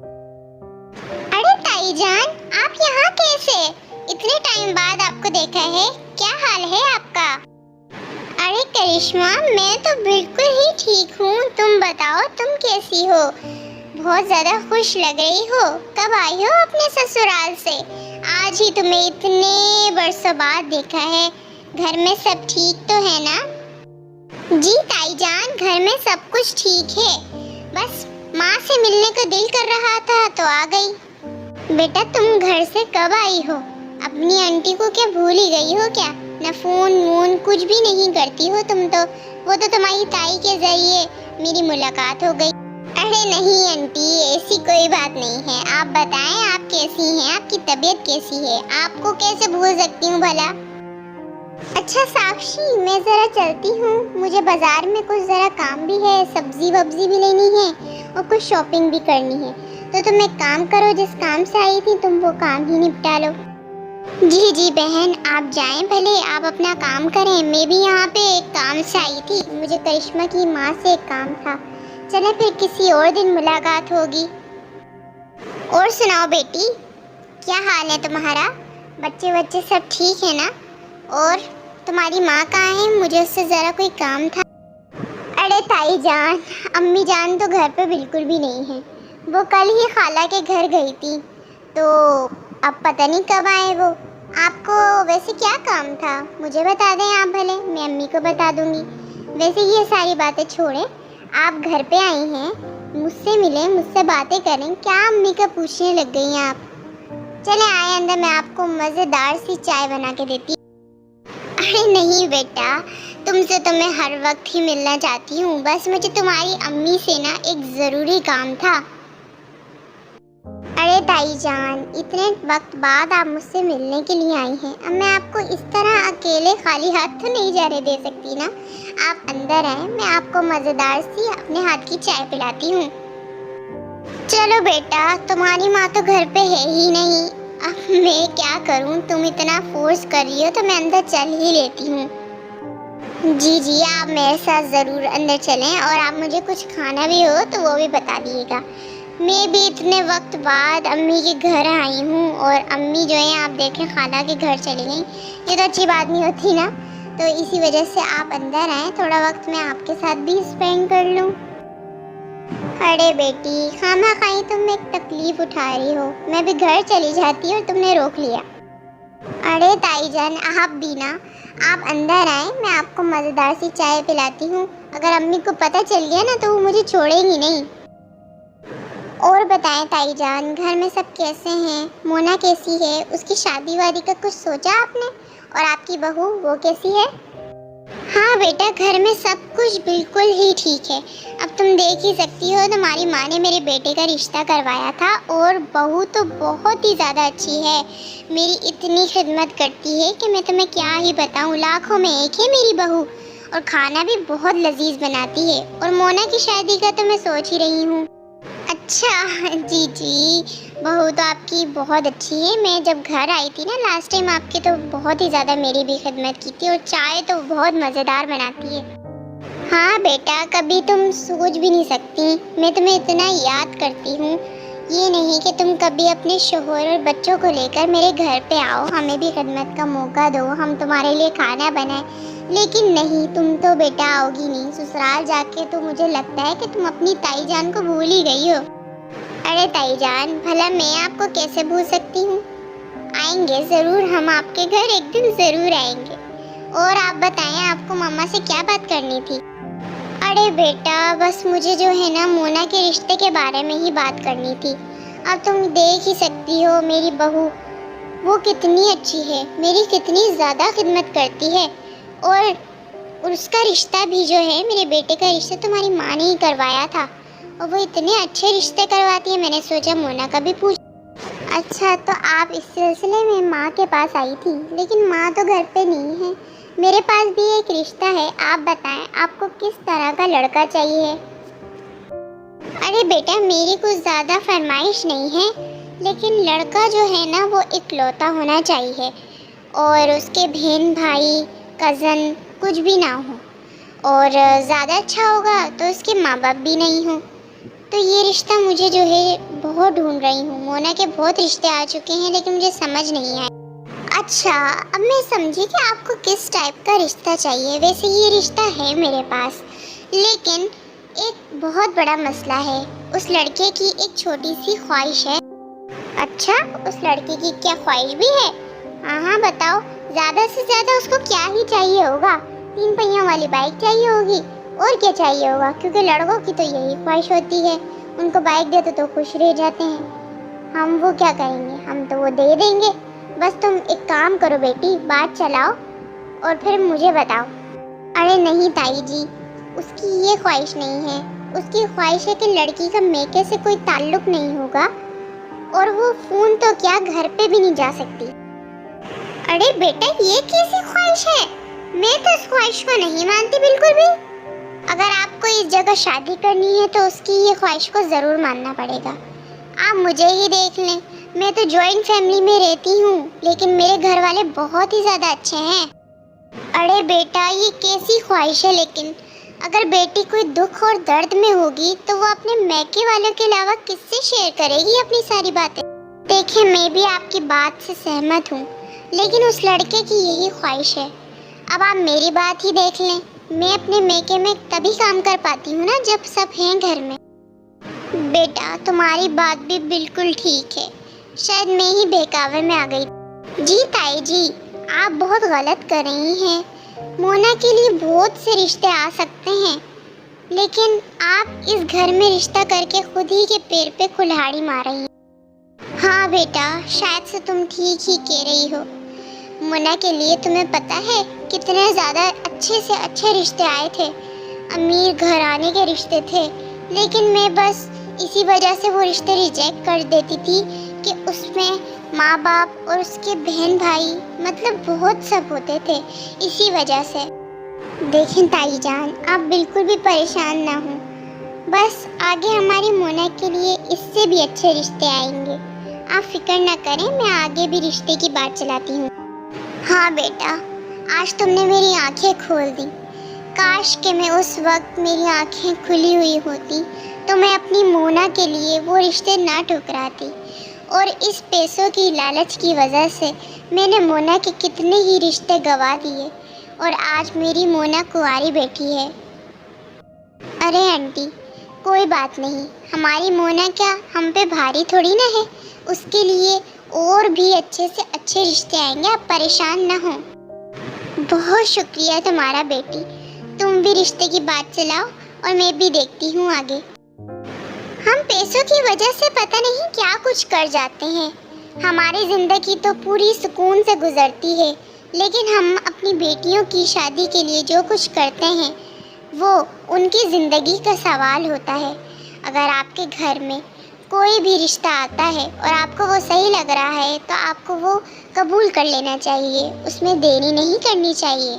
अरे ताई जान, आप यहाँ कैसे? इतने टाइम बाद आपको देखा है। क्या हाल है आपका? अरे करिश्मा, मैं तो बिल्कुल ही ठीक हूँ। तुम बताओ, तुम कैसी हो? बहुत ज़्यादा खुश लग रही हो। कब आई हो अपने ससुराल से? आज ही तुम्हें इतने बरसों बाद देखा है। घर में सब ठीक तो है ना? जी ताई जान, घर में सब कुछ ठीक है। बस माँ से मिलने को दिल कर रहा था तो आ गई। बेटा, तुम घर से कब आई हो? अपनी आंटी को क्या भूल ही गई हो क्या? ना फोन वोन कुछ भी नहीं करती हो तुम तो। वो तो तुम्हारी ताई के जरिए मेरी मुलाकात हो गई। अरे नहीं आंटी, ऐसी कोई बात नहीं है। आप बताएं, आप कैसी हैं? आपकी तबीयत कैसी है? आपको कैसे भूल सकती हूँ भला? अच्छा साक्षी, मैं ज़रा चलती हूँ। मुझे बाजार में कुछ ज़रा काम भी है, सब्जी वब्जी भी लेनी है और कुछ शॉपिंग भी करनी है। तो तुम एक काम करो, जिस काम से आई थी तुम वो काम ही निपटा लो। जी जी बहन, आप जाएं भले, आप अपना काम करें। मैं भी यहाँ पे एक काम से आई थी। मुझे करिश्मा की माँ से एक काम था। चले फिर किसी और दिन मुलाकात होगी। और सुनाओ बेटी, क्या हाल है तुम्हारा? बच्चे बच्चे सब ठीक है ना? और तुम्हारी माँ कहाँ है? मुझे उससे ज़रा कोई काम था। अरे ताई जान, अम्मी जान तो घर पे बिल्कुल भी नहीं है। वो कल ही खाला के घर गई थी, तो अब पता नहीं कब आए वो। आपको वैसे क्या काम था? मुझे बता दें आप भले, मैं अम्मी को बता दूंगी। वैसे ये सारी बातें छोड़ें, आप घर पे आई हैं, मुझसे मिलें, मुझसे बातें करें। क्या अम्मी का पूछने लग गई हैं आप? चले आए अंदर, मैं आपको मज़ेदार सी चाय बना के देती। अरे नहीं बेटा, तुमसे तो मैं हर वक्त ही मिलना चाहती हूँ। बस मुझे तुम्हारी अम्मी से ना एक ज़रूरी काम था। अरे ताई जान, इतने वक्त बाद आप मुझसे मिलने के लिए आई हैं। अब मैं आपको इस तरह अकेले खाली हाथ तो नहीं जाने दे सकती ना। आप अंदर आए, मैं आपको मज़ेदार सी अपने हाथ की चाय पिलाती हूँ। चलो बेटा, तुम्हारी माँ तो घर पे है ही नहीं। अब मैं क्या करूँ? तुम इतना फोर्स कर रही हो तो मैं अंदर चल ही लेती हूँ। जी जी, आप मेरे साथ ज़रूर अंदर चलें। और आप मुझे कुछ खाना भी हो तो वो भी बता दिएगा। मैं भी इतने वक्त बाद अम्मी के घर आई हूँ और अम्मी जो है आप देखें खाला के घर चली गई। ये तो अच्छी बात नहीं होती ना। तो इसी वजह से आप अंदर आएँ, थोड़ा वक्त मैं आपके साथ भी स्पेंड कर लूँ। अरे बेटी, खाना खाई तुम एक तकलीफ उठा रही हो। मैं भी घर चली जाती और तुमने रोक लिया। अरे ताई जान, आप भी ना, आप अंदर आए, मैं आपको मज़ेदार सी चाय पिलाती हूँ। अगर अम्मी को पता चल गया ना तो वो मुझे छोड़ेगी नहीं। और बताएं ताई जान, घर में सब कैसे हैं? मोना कैसी है? उसकी शादी वादी का कुछ सोचा आपने? और आपकी बहू, वो कैसी है? हाँ बेटा, घर में सब कुछ बिल्कुल ही ठीक है। अब तुम देख ही सकती हो, तुम्हारी माँ ने मेरे बेटे का रिश्ता करवाया था और बहू तो बहुत ही ज़्यादा अच्छी है। मेरी इतनी खिदमत करती है कि मैं तुम्हें क्या ही बताऊँ। लाखों में एक है मेरी बहू। और खाना भी बहुत लजीज बनाती है। और मोना की शादी का तो मैं सोच ही रही हूँ। अच्छा जी जी, बहू तो आपकी बहुत अच्छी है। मैं जब घर आई थी ना लास्ट टाइम आपके, तो बहुत ही ज़्यादा मेरी भी खिदमत की थी। और चाय तो बहुत मज़ेदार बनाती है। हाँ बेटा, कभी तुम सोच भी नहीं सकती, मैं तुम्हें इतना याद करती हूँ। ये नहीं कि तुम कभी अपने शोहर और बच्चों को लेकर मेरे घर पे आओ, हमें भी खिदमत का मौका दो, हम तुम्हारे लिए खाना बनाएं। लेकिन नहीं, तुम तो बेटा आओगी नहीं। ससुराल जाके तो मुझे लगता है कि तुम अपनी ताई जान को भूल ही गई हो। अरे ताई जान, भला मैं आपको कैसे भूल सकती हूँ? आएंगे ज़रूर, हम आपके घर एक दिन ज़रूर आएंगे। और आप बताएं, आपको मम्मा से क्या बात करनी थी? अरे बेटा, बस मुझे जो है ना मोना के रिश्ते के बारे में ही बात करनी थी। अब तुम देख ही सकती हो मेरी बहू, वो कितनी अच्छी है, मेरी कितनी ज़्यादा खिदमत करती है। और उसका रिश्ता भी जो है, मेरे बेटे का रिश्ता तुम्हारी माँ ने ही करवाया था। और वो इतने अच्छे रिश्ते करवाती है, मैंने सोचा मोना का भी पूछ। अच्छा, तो आप इस सिलसिले में माँ के पास आई थी? लेकिन माँ तो घर पे नहीं है। मेरे पास भी एक रिश्ता है। आप बताएं, आपको किस तरह का लड़का चाहिए? अरे बेटा, मेरी कुछ ज़्यादा फरमाइश नहीं है, लेकिन लड़का जो है ना वो इकलौता होना चाहिए। और उसके बहन भाई कज़न कुछ भी ना हो। और ज़्यादा अच्छा होगा तो उसके माँ बाप भी नहीं हो। तो ये रिश्ता मुझे जो है बहुत ढूंढ रही हूँ। मोना के बहुत रिश्ते आ चुके हैं लेकिन मुझे समझ नहीं आए। अच्छा, अब मैं समझी कि आपको किस टाइप का रिश्ता चाहिए। वैसे ये रिश्ता है मेरे पास, लेकिन एक बहुत बड़ा मसला है। उस लड़के की एक छोटी सी ख्वाहिश है। अच्छा, उस लड़के की क्या ख्वाहिश भी है? हाँ बताओ, ज़्यादा से ज़्यादा उसको क्या ही चाहिए होगा? 3 पहियों वाली बाइक चाहिए होगी, और क्या चाहिए होगा? क्योंकि लड़कों की तो यही ख्वाहिश होती है। उनको बाइक दे तो खुश रह जाते हैं। हम वो क्या करेंगे, हम तो वो दे देंगे। बस तुम एक काम करो बेटी, बात चलाओ और फिर मुझे बताओ। अरे नहीं ताई जी, उसकी ये ख्वाहिश नहीं है। उसकी ख्वाहिश है कि लड़की का मेके से कोई ताल्लुक नहीं होगा, और वो फ़ोन तो क्या घर पे भी नहीं जा सकती। अरे बेटा, ये कैसी ख्वाहिश है? मैं तो इस ख्वाहिश को नहीं मानती बिल्कुल भी। अगर आपको इस जगह शादी करनी है तो उसकी ये ख्वाहिश को ज़रूर मानना पड़ेगा। आप मुझे ही देख लें, मैं तो जॉइंट फैमिली में रहती हूँ, लेकिन मेरे घर वाले बहुत ही ज़्यादा अच्छे हैं। अरे बेटा, ये कैसी ख्वाहिश है? लेकिन अगर बेटी कोई दुख और दर्द में होगी तो वो अपने मैके वालों के अलावा किससे शेयर करेगी अपनी सारी बातें? देखिए, मैं भी आपकी बात से सहमत हूँ, लेकिन उस लड़के की यही ख्वाहिश है। अब आप मेरी बात ही देख लें, मैं अपने मैके में तभी काम कर पाती हूँ ना जब सब हैं घर में। बेटा, तुम्हारी बात भी बिल्कुल ठीक है। शायद मैं ही बहकावे में आ गई। जी ताई जी, आप बहुत गलत कर रही हैं। मोना के लिए बहुत से रिश्ते आ सकते हैं, लेकिन आप इस घर में रिश्ता करके खुद ही के पैर पे कुल्हाड़ी मार रही हैं। हाँ बेटा, शायद से तुम ठीक ही कह रही हो। मोना के लिए तुम्हें पता है कितने ज़्यादा अच्छे से अच्छे रिश्ते आए थे, अमीर घराने के रिश्ते थे, लेकिन मैं बस इसी वजह से वो रिश्ते रिजेक्ट कर देती थी कि उसमें माँ बाप और उसके बहन भाई, मतलब बहुत सब होते थे। इसी वजह से देखें ताई जान, आप बिल्कुल भी परेशान ना हो। बस आगे हमारी मोना के लिए इससे भी अच्छे रिश्ते आएंगे। आप फिक्र ना करें, मैं आगे भी रिश्ते की बात चलाती हूँ। हाँ बेटा, आज तुमने मेरी आंखें खोल दी। काश कि मैं उस वक्त मेरी आंखें खुली हुई होती तो मैं अपनी मोना के लिए वो रिश्ते ना ठुकराती। और इस पैसों की लालच की वजह से मैंने मोना के कितने ही रिश्ते गंवा दिए, और आज मेरी मोना कुंवारी बैठी है। अरे आंटी, कोई बात नहीं, हमारी मोना क्या हम पे भारी थोड़ी ना है। उसके लिए और भी अच्छे से अच्छे रिश्ते आएंगे, आप परेशान ना हो। बहुत शुक्रिया तुम्हारा बेटी, तुम भी रिश्ते की बात चलाओ और मैं भी देखती हूँ आगे। हम पैसों की वजह से पता नहीं क्या कुछ कर जाते हैं। हमारी ज़िंदगी तो पूरी सुकून से गुजरती है, लेकिन हम अपनी बेटियों की शादी के लिए जो कुछ करते हैं वो उनकी ज़िंदगी का सवाल होता है। अगर आपके घर में कोई भी रिश्ता आता है और आपको वो सही लग रहा है तो आपको वो कबूल कर लेना चाहिए, उसमें देरी नहीं करनी चाहिए।